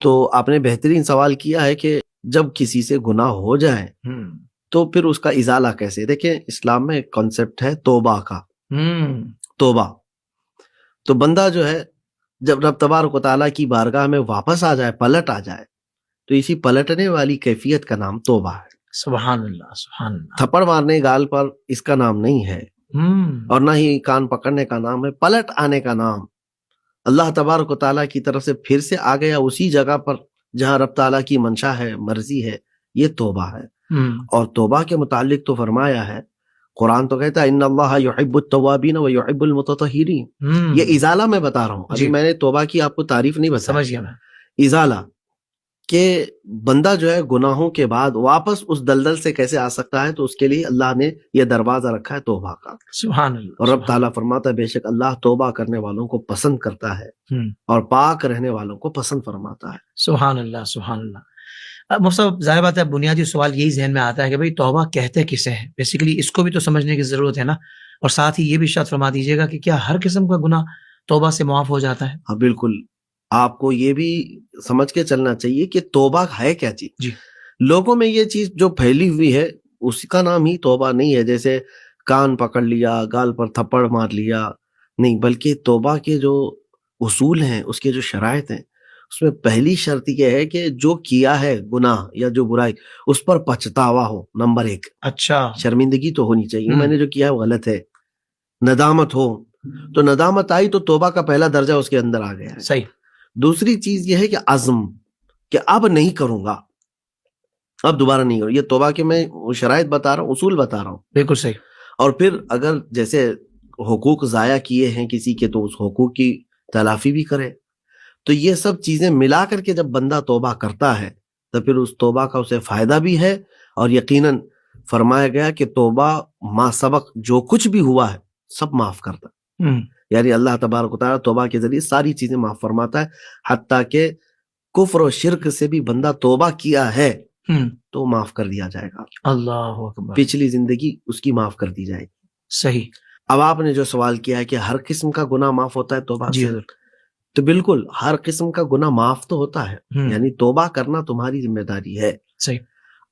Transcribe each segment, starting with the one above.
تو آپ نے بہترین سوال کیا ہے کہ جب کسی سے گناہ ہو جائے تو پھر اس کا ازالہ کیسے. دیکھیں اسلام میں ایک کانسیپٹ ہے توبہ کا. توبہ تو بندہ جو ہے جب رب تبارک و تعالیٰ کی بارگاہ میں واپس آ جائے، پلٹ آ جائے، تو اسی پلٹنے والی کیفیت کا نام توبہ ہے. سبحان اللہ سبحان اللہ. تھپڑ مارنے گال پر اس کا نام نہیں ہے، اور نہ ہی کان پکڑنے کا نام ہے. پلٹ آنے کا نام اللہ تبارک و تعالیٰ کی طرف سے پھر سے آ گیا اسی جگہ پر جہاں رب تعالیٰ کی منشا ہے، مرضی ہے. یہ توبہ ہے. اور توبہ کے متعلق تو فرمایا ہے، قرآن تو کہتا ہے ان اللہ یحب التوابین و یحب المتطہرین. یہ ازالہ میں بتا رہا ہوں، ابھی میں نے توبہ کی آپ کو تعریف نہیں بتائی. سمجھ گیا میں. ازالہ کہ بندہ جو ہے گناہوں کے بعد واپس اس دلدل سے کیسے آ سکتا ہے، تو اس کے لیے اللہ نے یہ دروازہ رکھا ہے توبہ کا. سبحان اللہ. اور رب تعالیٰ فرماتا ہے بے شک اللہ توبہ کرنے والوں کو پسند کرتا ہے اور پاک رہنے والوں کو پسند فرماتا ہے. سبحان اللہ سبحان اللہ. مفتی صاحب ظاہر بات ہے بنیادی سوال یہی ذہن میں آتا ہے کہ بھئی توبہ کہتے کسے ہیں. بیسیکلی اس کو بھی تو سمجھنے کی ضرورت ہے نا. اور ساتھ ہی یہ بھی ارشاد فرما دیجیے گا کہ کیا ہر قسم کا گناہ توبہ سے معاف ہو جاتا ہے؟ ہاں بالکل. آپ کو یہ بھی سمجھ کے چلنا چاہیے کہ توبہ ہے کیا چیز. جی. لوگوں میں یہ چیز جو پھیلی ہوئی ہے اس کا نام ہی توبہ نہیں ہے. جیسے کان پکڑ لیا، گال پر تھپڑ مار لیا، نہیں، بلکہ توبہ کے جو اصول ہیں، اس کے جو شرائط ہیں، اس میں پہلی شرط یہ ہے کہ جو کیا ہے گناہ یا جو برائی اس پر پچھتاوا ہو. نمبر 1. اچھا. شرمندگی تو ہونی چاہیے، میں نے جو کیا ہے وہ غلط ہے. ندامت ہو، تو ندامت آئی تو توبہ کا پہلا درجہ اس کے اندر آ گیا ہے. صحیح. دوسری چیز یہ ہے کہ عزم، کہ اب نہیں کروں گا، اب دوبارہ نہیں کروں. یہ توبہ کے میں شرائط بتا رہا ہوں، اصول بتا رہا ہوں. بالکل صحیح. اور پھر اگر جیسے حقوق ضائع کیے ہیں کسی کے تو اس حقوق کی تلافی بھی کرے. تو یہ سب چیزیں ملا کر کے جب بندہ توبہ کرتا ہے تو پھر اس توبہ کا اسے فائدہ بھی ہے. اور یقیناً فرمایا گیا کہ توبہ ما سبق، جو کچھ بھی ہوا ہے سب معاف کرتا. یعنی اللہ تبارک و تعالیٰ توبہ کے ذریعے ساری چیزیں معاف فرماتا ہے. حتیٰ کہ کفر و شرک سے بھی بندہ توبہ کیا ہے تو معاف کر دیا جائے گا. اللہ اکبر. پچھلی زندگی اس کی معاف کر دی جائے گی. صحیح. اب آپ نے جو سوال کیا ہے کہ ہر قسم کا گناہ معاف ہوتا ہے توبہ جی سے، تو بالکل ہر قسم کا گناہ معاف تو ہوتا ہے. یعنی توبہ کرنا تمہاری ذمہ داری ہے. صحیح.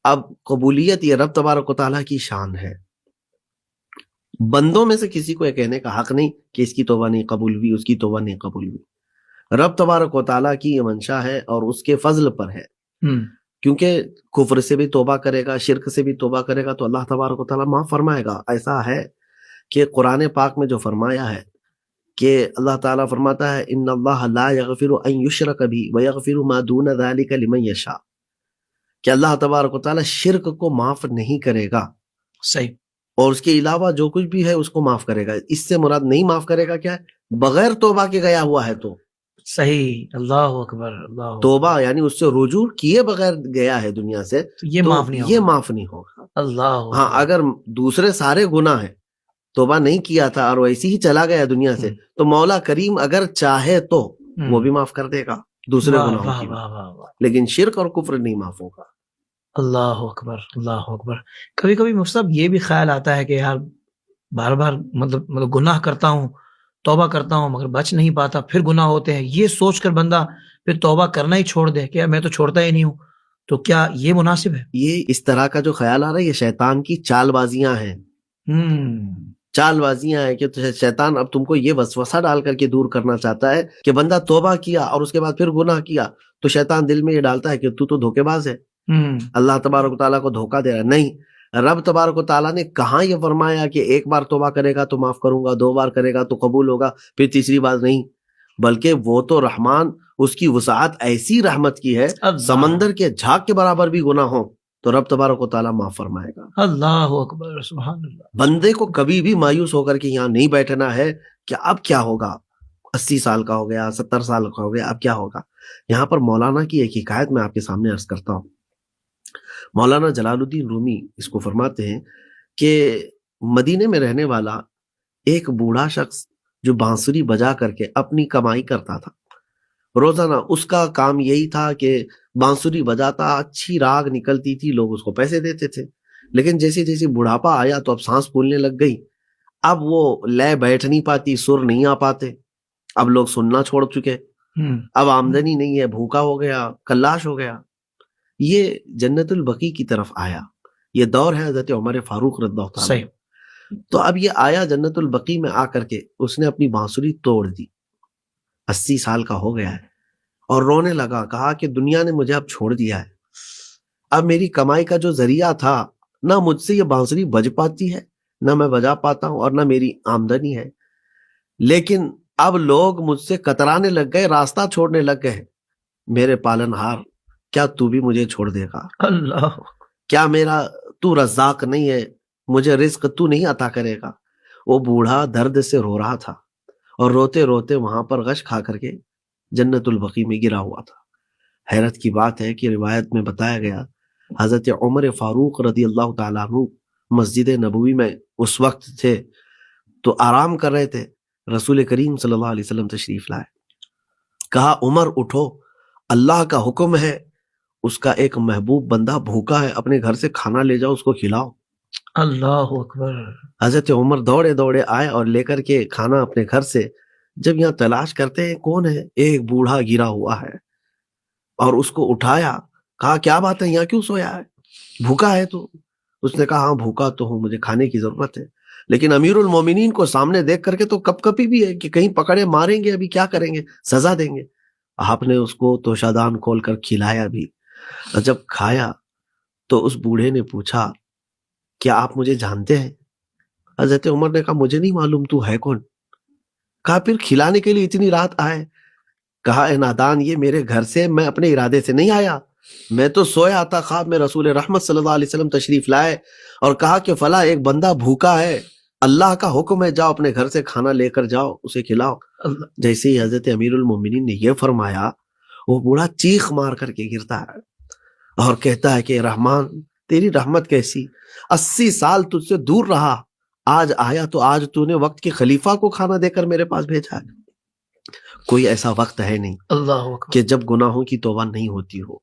اب قبولیت یہ رب تبارک و تعالیٰ کی شان ہے. بندوں میں سے کسی کو یہ کہنے کا حق نہیں کہ اس کی توبہ نہیں قبول ہوئی، اس کی توبہ نہیں قبول ہوئی. رب تبارک و تعالیٰ کی یہ منشا ہے اور اس کے فضل پر ہے. کیونکہ کفر سے بھی توبہ کرے گا، شرک سے بھی توبہ کرے گا تو اللہ تبارک و تعالیٰ معاف فرمائے گا. ایسا ہے کہ قرآن پاک میں جو فرمایا ہے کہ اللہ تعالیٰ فرماتا ہے ان اللہ لا یغفر ان یشرک بہ ویغفر ما دون ذلک لمن یشاء، کہ اللہ تبارک و تعالیٰ شرک کو معاف نہیں کرے گا. صحیح. اور اس کے علاوہ جو کچھ بھی ہے اس کو معاف کرے گا. اس سے مراد نہیں معاف کرے گا کیا ہے؟ بغیر توبہ کے گیا ہوا ہے تو. صحیح. اللہ اکبر. اللہ توبہ یعنی اس سے رجوع کیے بغیر گیا ہے دنیا سے، یہ معاف نہیں ہوگا. یہ معاف نہیں ہوگا. اللہ. ہاں اگر دوسرے سارے گناہ ہیں، توبہ نہیں کیا تھا اور ویسے ہی چلا گیا دنیا سے، تو مولا کریم اگر چاہے تو وہ بھی معاف کر دے گا دوسرے گناہوں کی، لیکن شرک اور کفر نہیں معاف ہوگا. اللہ اکبر. اللہ اکبر. کبھی کبھی مصطفی یہ بھی خیال آتا ہے کہ یار بار بار مطلب گناہ کرتا ہوں، توبہ کرتا ہوں مگر بچ نہیں پاتا، پھر گناہ ہوتے ہیں. یہ سوچ کر بندہ پھر توبہ کرنا ہی چھوڑ دے کہ میں تو چھوڑتا ہی نہیں ہوں، تو کیا یہ مناسب ہے؟ یہ اس طرح کا جو خیال آ رہا ہے یہ شیطان کی چال بازیاں ہیں. چال بازیاں ہیں کہ شیطان اب تم کو یہ وسوسہ ڈال کر کے دور کرنا چاہتا ہے کہ بندہ توبہ کیا اور اس کے بعد پھر گناہ کیا تو شیطان دل میں یہ ڈالتا ہے کہ تو دھوکے باز ہے، اللہ تبارک و تعالیٰ کو دھوکہ دے رہا ہے. نہیں، رب تبارک و تعالیٰ نے کہاں یہ فرمایا کہ ایک بار توبہ کرے گا تو معاف کروں گا، 2 بار کرے گا تو قبول ہوگا، پھر تیسری بار نہیں. بلکہ وہ تو رحمان، اس کی وسعت ایسی رحمت کی ہے، سمندر کے جھاگ کے برابر بھی گناہ ہو تو رب تبارک و تعالیٰ معاف فرمائے گا. اللہ اکبر. سبحان اللہ. بندے کو کبھی بھی مایوس ہو کر کے یہاں نہیں بیٹھنا ہے کہ اب کیا ہوگا، 80 سال کا ہو گیا، 70 سال کا ہو گیا، اب کیا ہوگا. یہاں پر مولانا کی ایک حکایت میں آپ کے سامنے عرض کرتا ہوں. مولانا جلال الدین رومی اس کو فرماتے ہیں کہ مدینے میں رہنے والا ایک بوڑھا شخص جو بانسری بجا کر کے اپنی کمائی کرتا تھا، روزانہ اس کا کام یہی تھا کہ بانسری بجاتا، اچھی راگ نکلتی تھی، لوگ اس کو پیسے دیتے تھے. لیکن جیسے جیسے بڑھاپا آیا تو اب سانس پھولنے لگ گئی، اب وہ لے بیٹھ نہیں پاتی، سر نہیں آ پاتے، اب لوگ سننا چھوڑ چکے. اب آمدنی نہیں ہے، بھوکا ہو گیا، کلاش ہو گیا. یہ جنت البقیع کی طرف آیا. یہ دور ہے حضرت عمر فاروق رضی اللہ تعالیٰ. تو اب یہ آیا جنت البقیع میں آ کر کے اس نے اپنی بانسری توڑ دی. 80 سال کا ہو گیا ہے اور رونے لگا. کہا کہ دنیا نے مجھے اب چھوڑ دیا ہے. اب میری کمائی کا جو ذریعہ تھا، نہ مجھ سے یہ بانسری بج پاتی ہے، نہ میں بجا پاتا ہوں، اور نہ میری آمدنی ہے. لیکن اب لوگ مجھ سے کترانے لگ گئے، راستہ چھوڑنے لگ گئے. میرے پالنہار، کیا تو بھی مجھے چھوڑ دے گا؟ اللہ، کیا میرا تو رزاق نہیں ہے؟ مجھے رزق تو نہیں عطا کرے گا؟ وہ بوڑھا درد سے رو رہا تھا اور روتے روتے وہاں پر غش کھا کر کے جنت البقیع میں گرا ہوا تھا. حیرت کی بات ہے کہ روایت میں بتایا گیا حضرت عمر فاروق رضی اللہ تعالیٰ عنہ مسجد نبوی میں اس وقت تھے تو آرام کر رہے تھے. رسول کریم صلی اللہ علیہ وسلم تشریف لائے. کہا عمر اٹھو، اللہ کا حکم ہے، اس کا ایک محبوب بندہ بھوکا ہے، اپنے گھر سے کھانا لے جاؤ، اس کو کھلاؤ. اللہ اکبر. حضرت عمر دوڑے دوڑے آئے اور لے کر کے کھانا اپنے گھر سے. جب یہاں تلاش کرتے ہیں کون ہے، ایک بوڑھا گرا ہوا ہے اور اس کو اٹھایا. کہا کیا بات ہے، یہاں کیوں سویا ہے، بھوکا ہے تو؟ اس نے کہا ہاں بھوکا تو ہوں، مجھے کھانے کی ضرورت ہے. لیکن امیر المومنین کو سامنے دیکھ کر کے تو کپ کپی بھی ہے کہ کہیں پکڑے ماریں گے، ابھی کیا کریں گے، سزا دیں گے. آپ نے اس کو توشادان کھول کر کھلایا بھی. اور جب کھایا تو اس بوڑھے نے پوچھا کیا آپ مجھے جانتے ہیں؟ حضرت عمر نے کہا مجھے نہیں معلوم، تو ہے کون؟ کہا پھر کھلانے کے لیے اتنی رات آئے؟ کہا اے نادان، یہ میرے گھر سے میں اپنے ارادے سے نہیں آیا، میں تو سویا تھا. خواب میں رسول رحمت صلی اللہ علیہ وسلم تشریف لائے اور کہا کہ فلاں ایک بندہ بھوکا ہے، اللہ کا حکم ہے، جاؤ اپنے گھر سے کھانا لے کر جاؤ، اسے کھلاؤ. جیسے ہی حضرت امیر المومنین نے یہ فرمایا، وہ بوڑھا چیخ مار کر کے گرتا ہے اور کہتا ہے کہ رحمان تیری رحمت کیسی، 80 سال تجھ سے دور رہا، آج آیا تو آج تو نے وقت کے خلیفہ کو کھانا دے کر میرے پاس بھیجا ہے. کوئی ایسا وقت ہے نہیں اللہ کہ جب گناہوں کی توبہ نہیں ہوتی ہو.